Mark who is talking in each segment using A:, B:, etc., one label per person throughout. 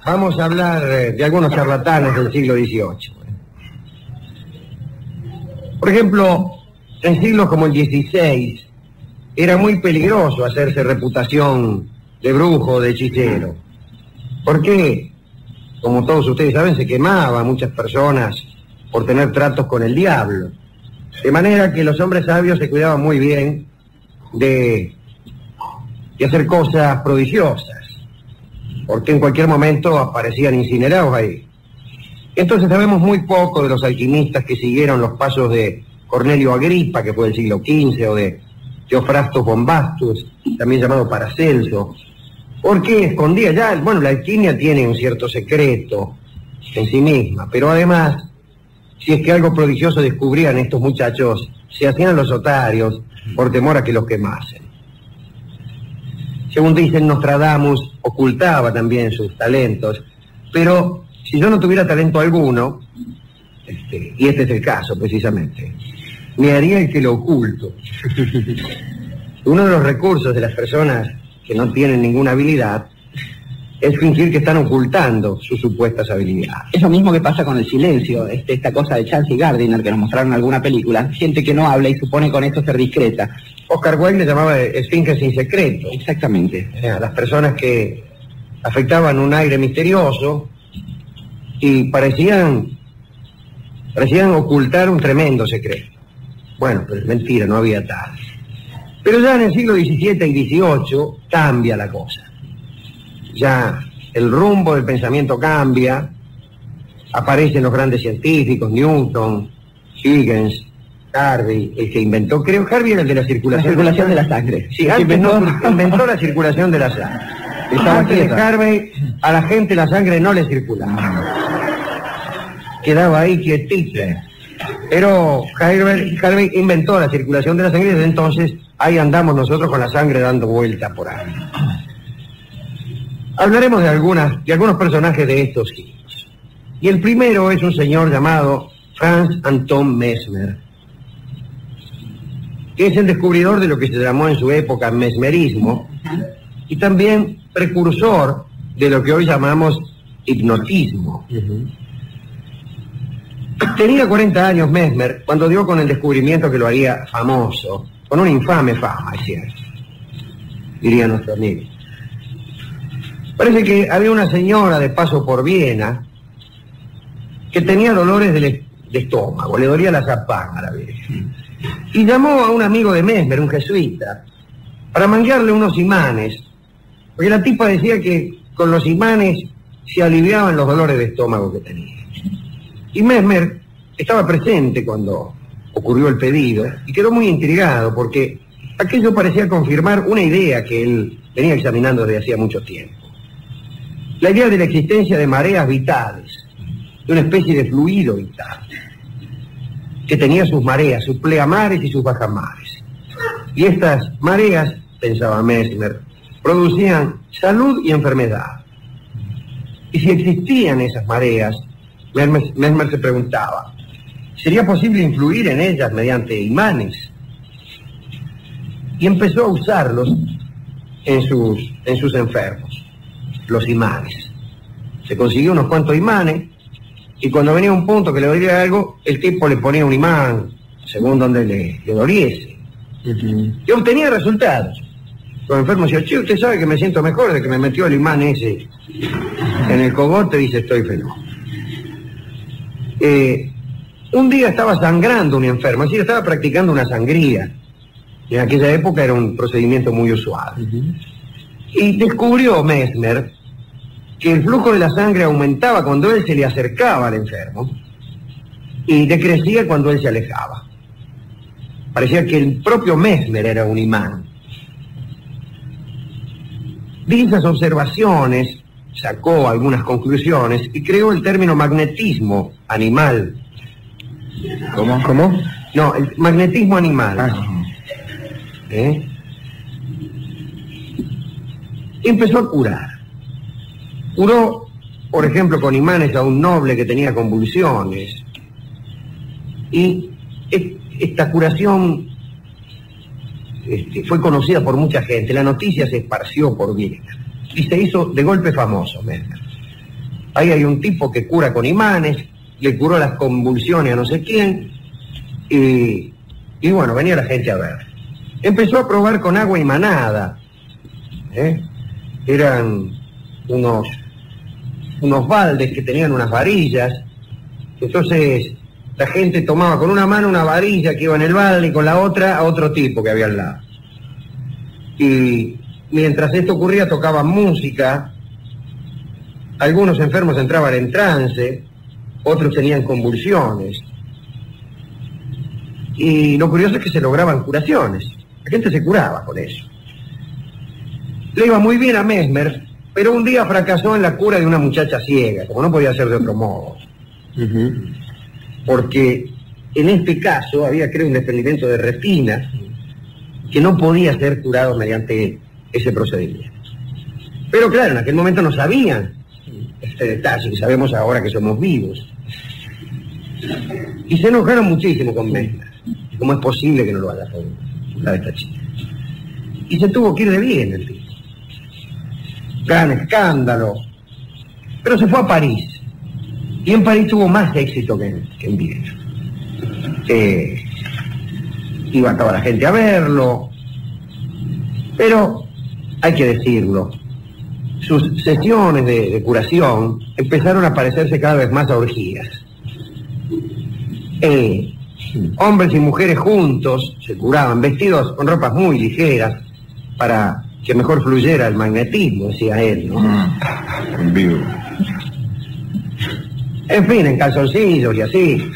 A: Vamos a hablar de algunos charlatanes del siglo XVIII. Por ejemplo, en siglos como el XVI, era muy peligroso hacerse reputación de brujo, de hechicero. Porque, como todos ustedes saben, se quemaba a muchas personas por tener tratos con el diablo. De manera que los hombres sabios se cuidaban muy bien de hacer cosas prodigiosas, porque en cualquier momento aparecían incinerados ahí. Entonces sabemos muy poco de los alquimistas que siguieron los pasos de Cornelio Agripa, que fue del siglo XV, o de Teofrastos Bombastus, también llamado Paracelso, porque escondía ya, bueno, la alquimia tiene un cierto secreto en sí misma, pero además, si es que algo prodigioso descubrían estos muchachos, se hacían los otarios por temor a que los quemasen. Según dicen, Nostradamus ocultaba también sus talentos, pero si yo no tuviera talento alguno, y este es el caso precisamente, me haría el que lo oculto. Uno de los recursos de las personas que no tienen ninguna habilidad es fingir que están ocultando sus supuestas habilidades.
B: Eso mismo que pasa con el silencio, esta cosa de Chance y Gardiner que nos mostraron en alguna película, gente que no habla y supone con eso ser discreta.
A: Oscar Wilde le llamaba esfinge sin secreto.
B: Exactamente.
A: Las personas que afectaban un aire misterioso y parecían ocultar un tremendo secreto. Bueno, pero es mentira, no había tal. Pero ya en el siglo XVII y XVIII cambia la cosa. Ya el rumbo del pensamiento cambia, aparecen los grandes científicos, Newton, Huygens, Harvey, el que inventó, creo, Harvey era el de la circulación
B: de la sangre.
A: Sí, antes inventó la circulación de la sangre. Antes de Harvey, a la gente la sangre no le circulaba. Quedaba ahí quietita. Pero Harvey inventó la circulación de la sangre y desde entonces ahí andamos nosotros con la sangre dando vuelta por ahí. Hablaremos de algunos personajes de estos siglos. Y el primero es un señor llamado Franz Anton Mesmer, que es el descubridor de lo que se llamó en su época mesmerismo y también precursor de lo que hoy llamamos hipnotismo. Tenía 40 años Mesmer cuando dio con el descubrimiento que lo haría famoso, con una infame fama, es cierto, diría nuestro amigo. Parece que había una señora de paso por Viena que tenía dolores de estómago, le dolía la zapanga a la Virgen. Y llamó a un amigo de Mesmer, un jesuita, para manguearle unos imanes, porque la tipa decía que con los imanes se aliviaban los dolores de estómago que tenía. Y Mesmer estaba presente cuando ocurrió el pedido y quedó muy intrigado porque aquello parecía confirmar una idea que él venía examinando desde hacía mucho tiempo. La idea de la existencia de mareas vitales, de una especie de fluido vital, que tenía sus mareas, sus pleamares y sus bajamares. Y estas mareas, pensaba Mesmer, producían salud y enfermedad. Y si existían esas mareas, Mesmer se preguntaba, ¿sería posible influir en ellas mediante imanes? Y empezó a usarlos en sus enfermos, los imanes. Se consiguió unos cuantos imanes y cuando venía un punto que le dolía algo, el tipo le ponía un imán según donde le doliese. Y obtenía resultados. Los enfermos decían, che, usted sabe que me siento mejor de que me metió el imán ese en el cogote, dice, estoy feliz. Un día estaba sangrando un enfermo, es decir, estaba practicando una sangría. En aquella época era un procedimiento muy usual. Y descubrió Mesmer que el flujo de la sangre aumentaba cuando él se le acercaba al enfermo y decrecía cuando él se alejaba. Parecía que el propio Mesmer era un imán. De esas observaciones sacó algunas conclusiones y creó el término magnetismo animal.
B: ¿Cómo?
A: No, el magnetismo animal. Empezó a curar. Curó, por ejemplo, con imanes a un noble que tenía convulsiones. Y esta curación fue conocida por mucha gente. La noticia se esparció por Viena y se hizo de golpe famoso Mesmer. ahí hay un tipo que cura con imanes, le curó las convulsiones a no sé quién, y bueno, venía la gente a ver. Empezó a probar con agua imanada, eran unos baldes que tenían unas varillas, entonces la gente tomaba con una mano una varilla que iba en el balde y con la otra a otro tipo que había al lado. Y mientras esto ocurría tocaban música, algunos enfermos entraban en trance, otros tenían convulsiones. Y lo curioso es que se lograban curaciones, la gente se curaba con eso. Le iba muy bien a Mesmer, pero un día fracasó en la cura de una muchacha ciega, como no podía ser de otro modo. Porque en este caso había, creo, un desprendimiento de retina que no podía ser curado mediante ese procedimiento. Pero claro, en aquel momento no sabían este detalle que sabemos ahora que somos vivos. Y se enojaron muchísimo con Mesmer. ¿Cómo es posible que no lo haya podido curar esta chica? Y se tuvo que ir de bien el tipo. Gran escándalo. Pero se fue a París. Y en París tuvo más éxito que en Viena. Iba toda la gente a verlo. Pero, hay que decirlo, sus sesiones de curación empezaron a parecerse cada vez más a orgías. Hombres y mujeres juntos se curaban, vestidos con ropas muy ligeras, para que mejor fluyera el magnetismo, decía él, ¿no?
C: En vivo.
A: En fin, en calzoncillos y así.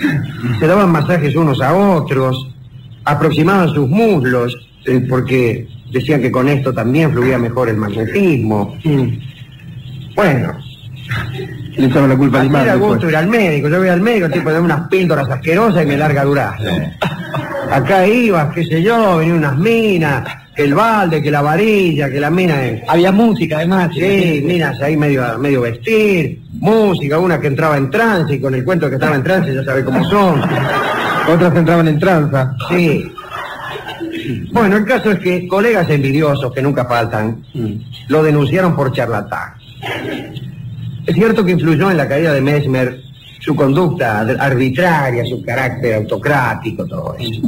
A: Se daban masajes unos a otros, aproximaban sus muslos, porque decían que con esto también fluía mejor el magnetismo. Bueno,
C: Le echaron la culpa al imán.
A: Era gusto ir al médico. Yo voy al médico, el tipo de unas píldoras asquerosas y me larga durazno. Acá iba, qué sé yo, venía unas minas, que el balde, que la varilla, que la mina...
B: Había música además.
A: Sí, minas ahí medio vestir, música, una que entraba en trance, y con el cuento de que estaba en trance ya sabe cómo son.
C: Otras entraban en tranza.
A: Sí. Bueno, el caso es que colegas envidiosos, que nunca faltan, lo denunciaron por charlatán. Es cierto que influyó en la caída de Mesmer su conducta arbitraria, su carácter autocrático, todo eso.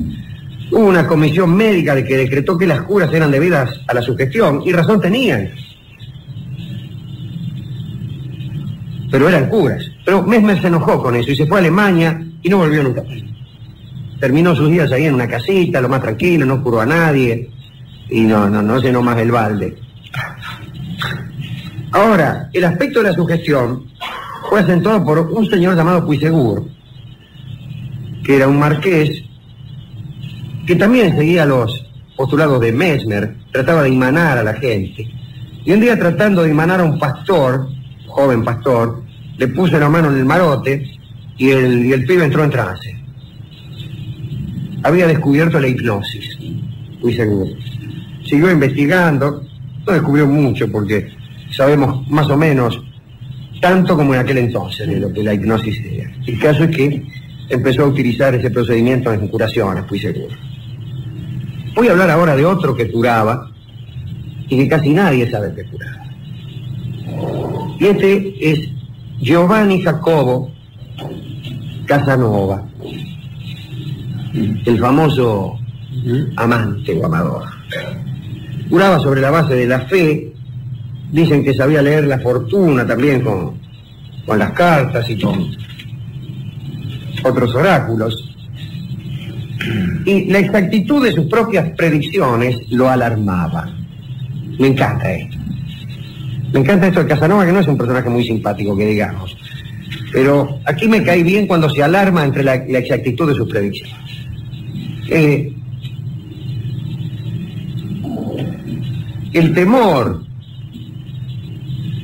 A: Hubo una comisión médica que decretó que las curas eran debidas a la sugestión, y razón tenían. Pero eran curas. Pero Mesmer se enojó con eso y se fue a Alemania y no volvió nunca más. Terminó sus días ahí en una casita, lo más tranquilo, no curó a nadie y no llenó más el balde. Ahora, el aspecto de la sugestión fue acentuado por un señor llamado Puigsegur, que era un marqués que también seguía los postulados de Mesmer, trataba de imanar a la gente. Y un día, tratando de imanar a un pastor, joven pastor, le puso la mano en el marote y el pibe entró en trance. Había descubierto la hipnosis, Puigsegur. Siguió investigando, no descubrió mucho porque sabemos más o menos tanto como en aquel entonces de lo que la hipnosis era. El caso es que empezó a utilizar ese procedimiento en curaciones, Puigsegur. Voy a hablar ahora de otro que curaba y que casi nadie sabe que curaba. Y este es Giovanni Jacobo Casanova, el famoso amante o amador. Curaba sobre la base de la fe. Dicen que sabía leer la fortuna también con las cartas y con otros oráculos. Y la exactitud de sus propias predicciones lo alarmaba. Me encanta esto. Me encanta esto de Casanova, que no es un personaje muy simpático, que digamos. Pero aquí me cae bien cuando se alarma entre la exactitud de sus predicciones. El temor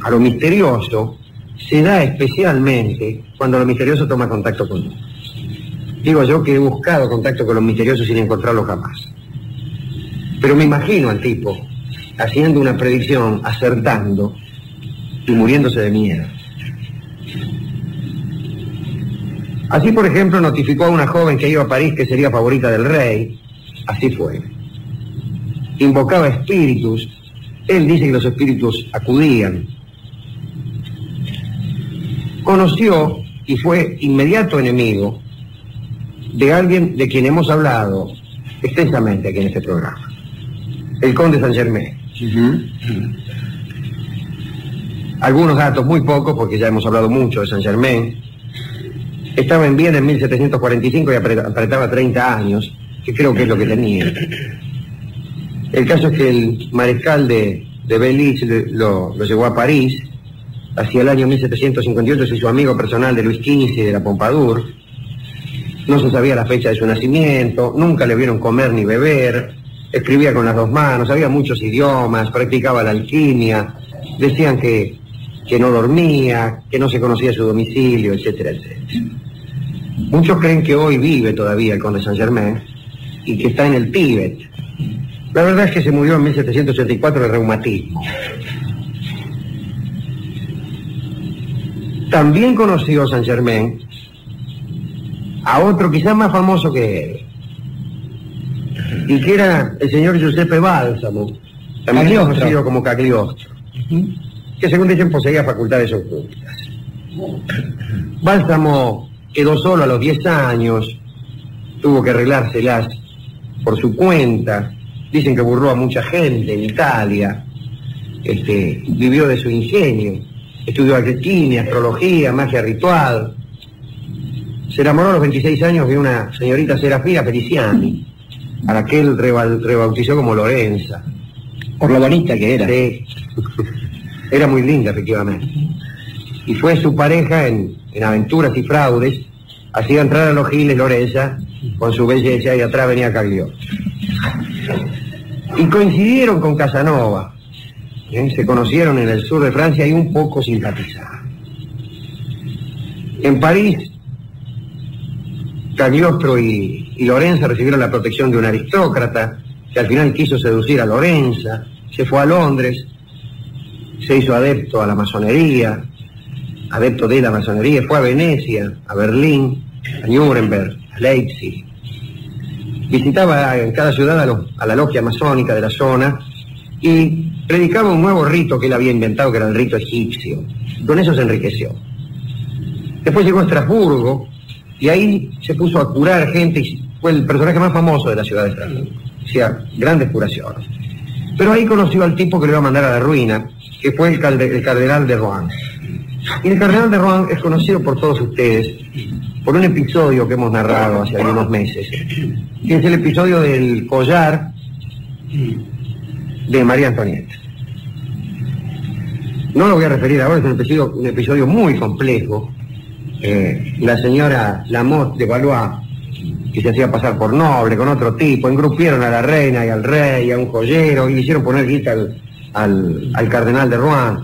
A: a lo misterioso se da especialmente cuando lo misterioso toma contacto con uno. Digo yo que he buscado contacto con lo misterioso sin encontrarlo jamás. Pero me imagino al tipo haciendo una predicción, acertando y muriéndose de miedo. Así, por ejemplo, notificó a una joven que iba a París que sería favorita del rey. Así fue. Invocaba espíritus. Él dice que los espíritus acudían. conoció y fue inmediato enemigo de alguien de quien hemos hablado extensamente aquí en este programa, el conde Saint-Germain. Algunos datos, muy pocos, porque ya hemos hablado mucho de Saint-Germain. Estaba en Viena en 1745 y apretaba 30 años, que creo que es lo que tenía. El caso es que el mariscal de Belle lo llevó a París. Hacia el año 1758 se hizo amigo personal de Luis XV y de la Pompadour. No se sabía la fecha de su nacimiento, nunca le vieron comer ni beber, escribía con las dos manos, sabía muchos idiomas, practicaba la alquimia, decían que no dormía, que no se conocía su domicilio, etcétera, etcétera. Muchos creen que hoy vive todavía el conde Saint-Germain y que está en el Tíbet. La verdad es que se murió en 1784 de reumatismo. También conoció Saint-Germain a otro quizás más famoso que él, y que era el señor Giuseppe Balsamo, también conocido como Cagliostro, que según dicen poseía facultades ocultas. Balsamo quedó solo a los 10 años, tuvo que arreglárselas por su cuenta. Dicen que burló a mucha gente en Italia, vivió de su ingenio, estudió alquimia, astrología, magia ritual. Se enamoró a los 26 años de una señorita Serafina Feliciani, a la que él rebautizó como Lorenza.
B: Por lo bonita que era.
A: Sí. Era muy linda, efectivamente. Y fue su pareja en aventuras y fraudes. Hacía entrar a los giles Lorenza con su belleza y atrás venía Cagliostro. Y coincidieron con Casanova. Se conocieron en el sur de Francia y un poco simpatizaron. En París, Cagliostro y Lorenza recibieron la protección de un aristócrata que al final quiso seducir a Lorenza. Se fue a Londres, se hizo adepto a la masonería, adepto de la masonería, fue a Venecia, a Berlín, a Nuremberg, a Leipzig. Visitaba en cada ciudad a la logia masónica de la zona y predicaba un nuevo rito que él había inventado, que era el rito egipcio. Con eso se enriqueció. Después llegó a Estrasburgo y ahí se puso a curar gente y fue el personaje más famoso de la ciudad de Estrasburgo. Hacía grandes curaciones. Pero ahí conoció al tipo que le iba a mandar a la ruina, que fue el cardenal de Rohan. Y el cardenal de Rohan es conocido por todos ustedes por un episodio que hemos narrado hace algunos meses, que es el episodio del collar de María Antonieta. No lo voy a referir ahora, es un episodio muy complejo. La señora Lamotte de Valois, que se hacía pasar por noble con otro tipo, engrupieron a la reina y al rey, a un joyero, y le hicieron poner guita al cardenal de Rohan.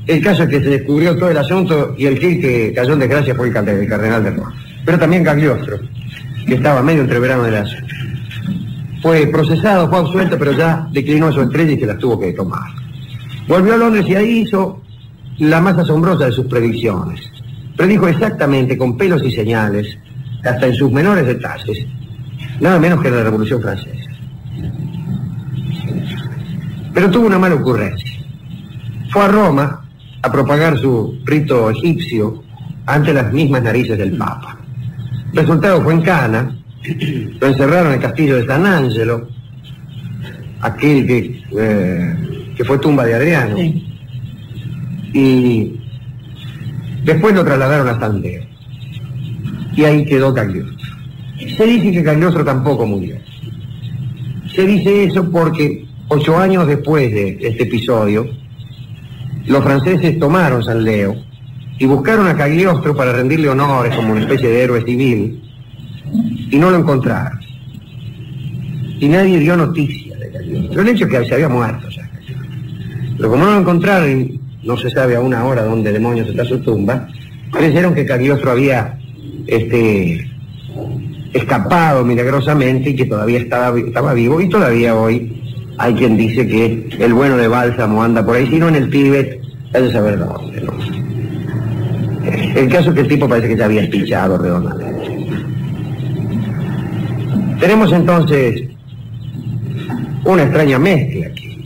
A: El caso es que se descubrió todo el asunto y el gil que cayó en desgracia fue el cardenal de Rohan. Pero también Cagliostro, que estaba medio entreverano del asunto. Fue procesado, fue absuelto, pero ya declinó su estrella y se las tuvo que tomar. Volvió a Londres y ahí hizo la más asombrosa de sus predicciones. Predijo exactamente, con pelos y señales, hasta en sus menores detalles, nada menos que la Revolución Francesa. Pero tuvo una mala ocurrencia. Fue a Roma a propagar su rito egipcio ante las mismas narices del Papa. El resultado fue en Cana, lo encerraron en el castillo de San Angelo, aquel que fue tumba de Adriano, sí. Y después lo trasladaron a Sandeo. Y ahí quedó Cagliostro. Se dice que Cagliostro tampoco murió. Se dice eso porque 8 años después de este episodio, los franceses tomaron San Leo y buscaron a Cagliostro para rendirle honores como una especie de héroe civil, y no lo encontraron. Y nadie dio noticia de Cagliostro. El hecho es que se había muerto ya. Pero como no lo encontraron y no se sabe aún ahora dónde demonios está su tumba, creyeron que Cagliostro había escapado milagrosamente y que todavía estaba vivo, y todavía hoy hay quien dice que el bueno de Bálsamo anda por ahí, si no en el Tíbet, hay que saber dónde, ¿no? El caso es que el tipo parece que se había espichado redondamente. Tenemos entonces una extraña mezcla aquí.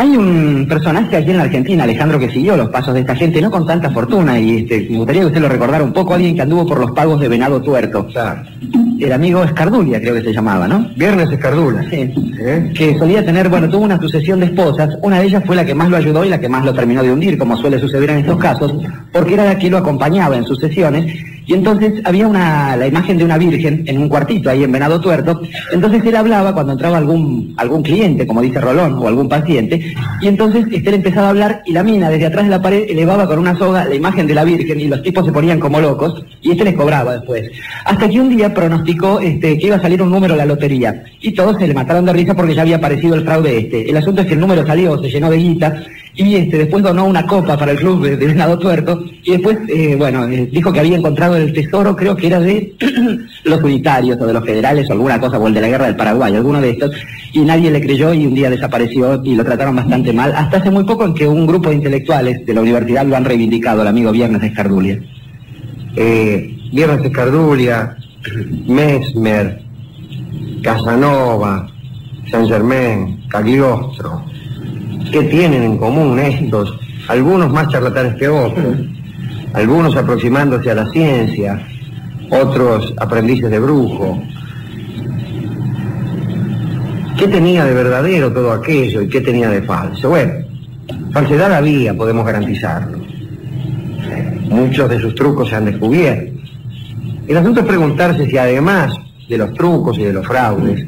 B: Hay un personaje aquí en la Argentina, Alejandro, que siguió los pasos de esta gente, no con tanta fortuna, y me gustaría que usted lo recordara un poco, alguien que anduvo por los pagos de Venado Tuerto.
A: Claro.
B: El amigo Escardulia, creo que se llamaba, ¿no?
A: Viernes Escardula.
B: Sí. Que solía tener, bueno, tuvo una sucesión de esposas, una de ellas fue la que más lo ayudó y la que más lo terminó de hundir, como suele suceder en estos casos, porque era la que lo acompañaba en sus sesiones, y entonces había la imagen de una virgen en un cuartito ahí en Venado Tuerto, entonces él hablaba cuando entraba algún cliente, como dice Rolón, o algún paciente, y entonces él empezaba a hablar y la mina desde atrás de la pared elevaba con una soga la imagen de la virgen y los tipos se ponían como locos, y les cobraba después. Hasta que un día pronosticó que iba a salir un número a la lotería, y todos se le mataron de risa porque ya había aparecido el fraude El asunto es que el número salió, se llenó de guita, y después donó una copa para el club de Venado Tuerto, y después, dijo que había encontrado el tesoro, creo que era de los unitarios, o de los federales, o alguna cosa, o el de la guerra del Paraguay, alguno de estos, y nadie le creyó, y un día desapareció, y lo trataron bastante mal, hasta hace muy poco en que un grupo de intelectuales de la universidad lo han reivindicado, el amigo Viernes Escardulia.
A: Viernes Escardulia, Mesmer, Casanova, Saint Germain, Cagliostro. ¿Qué tienen en común estos? Algunos más charlatanes que otros, algunos aproximándose a la ciencia, otros aprendices de brujo. ¿Qué tenía de verdadero todo aquello y qué tenía de falso? Bueno, falsedad había, podemos garantizarlo. Muchos de sus trucos se han descubierto. El asunto es preguntarse si además de los trucos y de los fraudes,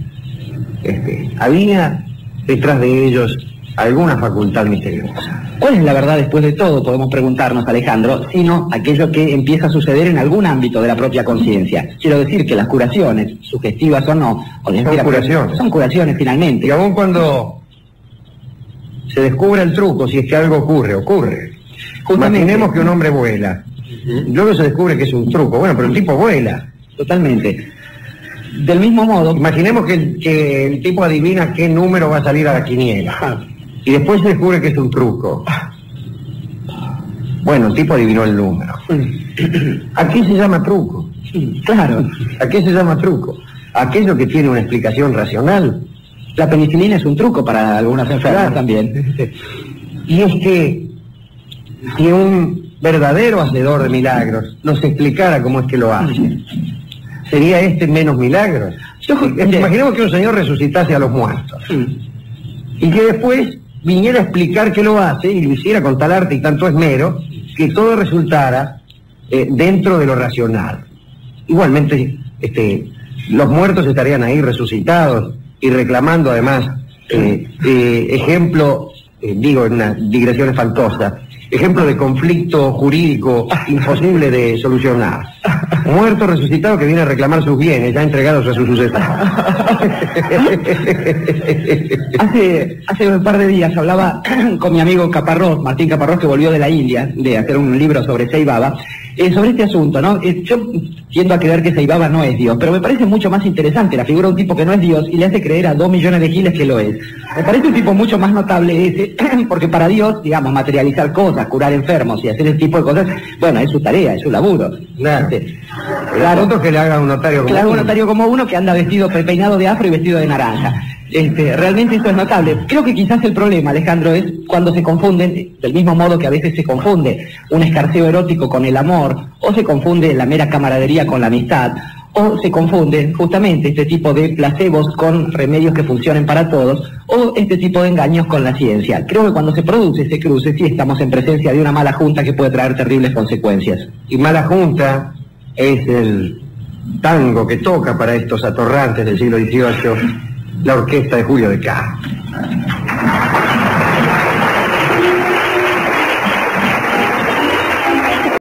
A: había detrás de ellos alguna facultad misteriosa.
B: ¿Cuál es la verdad después de todo? Podemos preguntarnos, Alejandro, sino aquello que empieza a suceder en algún ámbito de la propia conciencia. Quiero decir que las curaciones, sugestivas o no, son curaciones finalmente.
A: Y aun cuando se descubre el truco, si es que algo ocurre. Imaginemos que un hombre vuela. Luego se descubre que es un truco. Bueno, pero el tipo vuela.
B: Totalmente. Del mismo modo,
A: imaginemos que el tipo adivina qué número va a salir a la quiniela. Y después se descubre que es un truco. Bueno, el tipo adivinó el número. ¿A qué se llama truco?
B: Claro.
A: ¿A qué se llama truco? Aquello que tiene una explicación racional.
B: La penicilina es un truco para algunas enfermedades también.
A: Y es que si un verdadero hacedor de milagros nos explicara cómo es que lo hace, ¿sería menos milagros? Imaginemos que un señor resucitase a los muertos y que después viniera a explicar que lo hace y lo hiciera con tal arte y tanto esmero que todo resultara dentro de lo racional. Igualmente, los muertos estarían ahí resucitados y reclamando además ejemplo, en una digresión espantosa, ejemplo de conflicto jurídico imposible de solucionar. Muerto resucitado que viene a reclamar sus bienes, ya entregados a su sucesor.
B: Hace un par de días hablaba con mi amigo Caparrós, Martín Caparrós, que volvió de la India, de hacer un libro sobre Sai Baba, sobre este asunto, ¿no? Yo tiendo a creer que Sai Baba no es Dios, pero me parece mucho más interesante la figura de un tipo que no es Dios y le hace creer a 2 millones de giles que lo es. Me parece un tipo mucho más notable ese, porque para Dios, digamos, materializar cosas, curar enfermos y hacer ese tipo de cosas, bueno, es su tarea, es su laburo.
A: Claro.
B: Claro,
A: que le haga un notario como
B: uno. Un notario como uno que anda vestido, peinado de afro y vestido de naranja. Realmente esto es notable. Creo que quizás el problema, Alejandro, es cuando se confunden, del mismo modo que a veces se confunde un escarceo erótico con el amor, o se confunde la mera camaradería con la amistad, o se confunde justamente este tipo de placebos con remedios que funcionen para todos, o este tipo de engaños con la ciencia. Creo que cuando se produce ese cruce, sí estamos en presencia de una mala junta que puede traer terribles consecuencias.
A: Y mala junta es el tango que toca para estos atorrantes del siglo XVIII la orquesta de Julio de Castro.